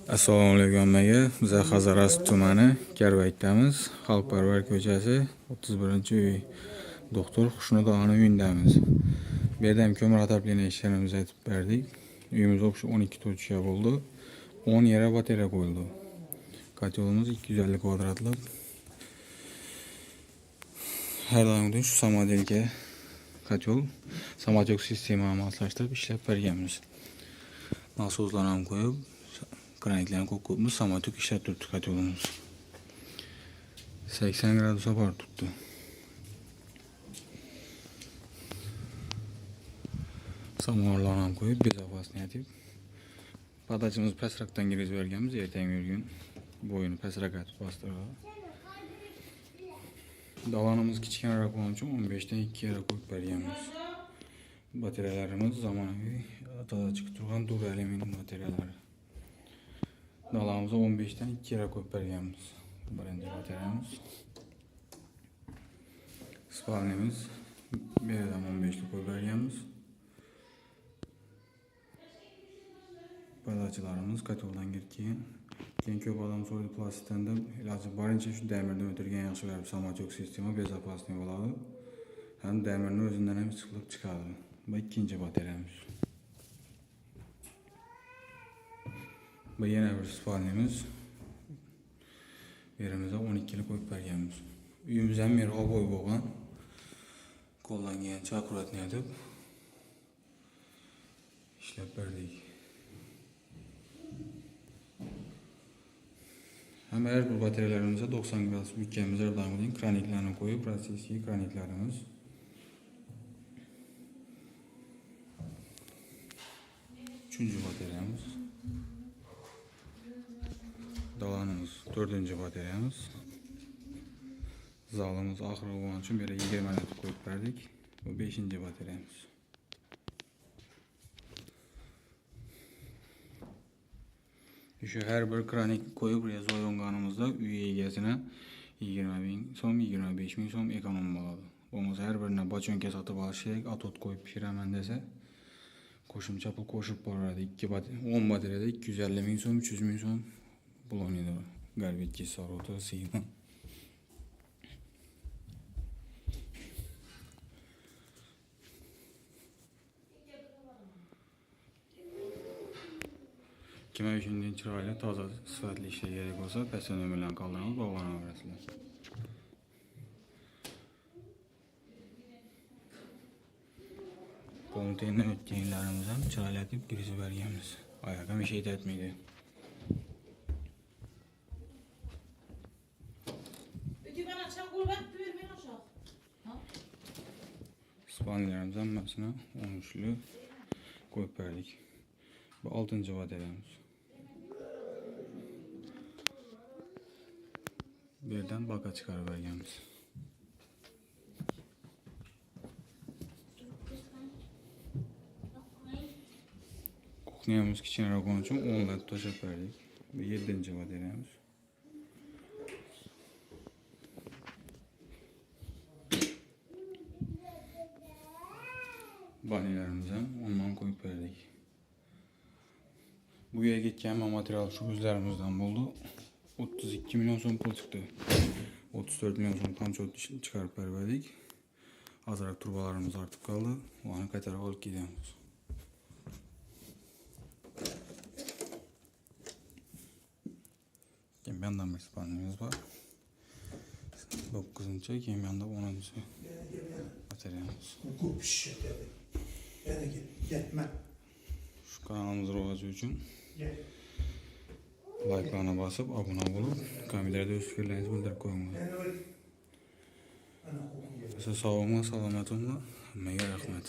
Assalomu alaykum hammaga. Biz Hazaras tumani Karvaytdamiz. Xalqparvar ko'chasi 31-uy. Doktor Xushnud og'aning uyindamiz. Bu yerda ham ko'mir atapleniya ishlarimizni aytib berdik. Uyimiz o'xshi 12 to'chka bo'ldi. 10 yara bateriya qo'yildi. Kotelimiz 250 kvadratlik. Har doimgidek shu samodelga kotel, samotek sistemani moslashtirib ishlab berganmiz. Nasoslarni ham qo'yib, kraniklarni qo'yib, samotek ishlab turibdi kotelimiz. 80 gradusga borib turibdi. Samovarlarni ham qo'yib, bezopasniy etib. Padachimiz pastroqdan girib berganmiz, ertangi yurgun bo'yini pastroq atib bostiradi. Davanimiz kichkinaroq bo'lgani uchun 15 dan 2 yara qo'yib berganmiz. Batareyalarimiz zamonaviy toza chiqib turgan dur alyumin batareyalari. Dalamizga 15 dan 2 yara qo'yib berganmiz. Birinchi batareyamiz. Spalnimiz bu yerdan 15 lik qo'yib berganmiz. Padachilarimiz koteldan kirgan. Keyin ko'p odam so'ydi plastikdan deb iloji boricha shu damirdan o'tirgan yaxshi berib samotek sistema bezopasniy bo'ladi. Ham damirni o'zidan ham chiqib chiqadi. Bu ikkinchi batareyamiz. Bu yana bir spalnimiz. Yerimizda 12 lik qo'yib berganmiz. Uyimiz ham yer oboy bo'lgan. Qo'llangancha akkuratniy deb ishlab berdik. Hem her bir batareyalarımıza 90 gradus bütçemiz her daim kraniklerini koyup rossiyskiy kraniklarimiz. Üçüncü batareyamiz. Dalanımız 4. batareyamiz. Zalımız ahır olan için böyle 20 adet koyup verdik. Bu 5. batareyamiz. Şu her bir kranik koyup buraya zoyonganımızda üye egesine 20 bin so'm, 25 bin so'm ekonom bo'ladi. Bo'lmasa her birine bochonka sotib olish kerak, atot qo'yib pishiraman desa, qo'shimcha pul qo'shib boradi. 10 batareyada 250 bin so'm, 300 bin so'm bo'ladi. Garbit kislorodu, siyma. Kime üçün chiroyli, toza, sifatli ishlar kerak bo'lsa, personel bilan qoldiramiz, bog'lanaverasizlar. Konteyner o'tganlarimiz ham chiroyli etib kirgizib berganmiz. Oyoq ham ish etmaydi. Spalnerimiz hammasini 13 lik qo'yib berdik. Bu 6. batareyamiz. Bu yerdan baka chiqarib berganmiz. Kuxniyamiz kichkinaroq bo'lgani uchun 10 lat to'shab berdik. Bu 7. batareyamiz. Baniyalarimiz ham ondan qo'yib berdik. Bu yerga ketgan material shu o'zlarimizdan bo'ldi. 32 milyon so'm pul chiqdi. 34 milyon so'm qamchi chiqarib berdik. Azroq turbalarimiz ortib qoldi. Uni qaytarib olib ketamiz. Keyin bu yerdan bir spalnimiz bor. 9-chi, keyin bu yerda 10-chi batareyamiz. Şu kanalımızın rovaji uchun like'larni bosib, obuna bo'lib, kommentariyada o'z fikrlaringizni bildirib qo'yinglar. Siz sog' bo'linglar, salomat bo'linglar. Hammaga rahmat.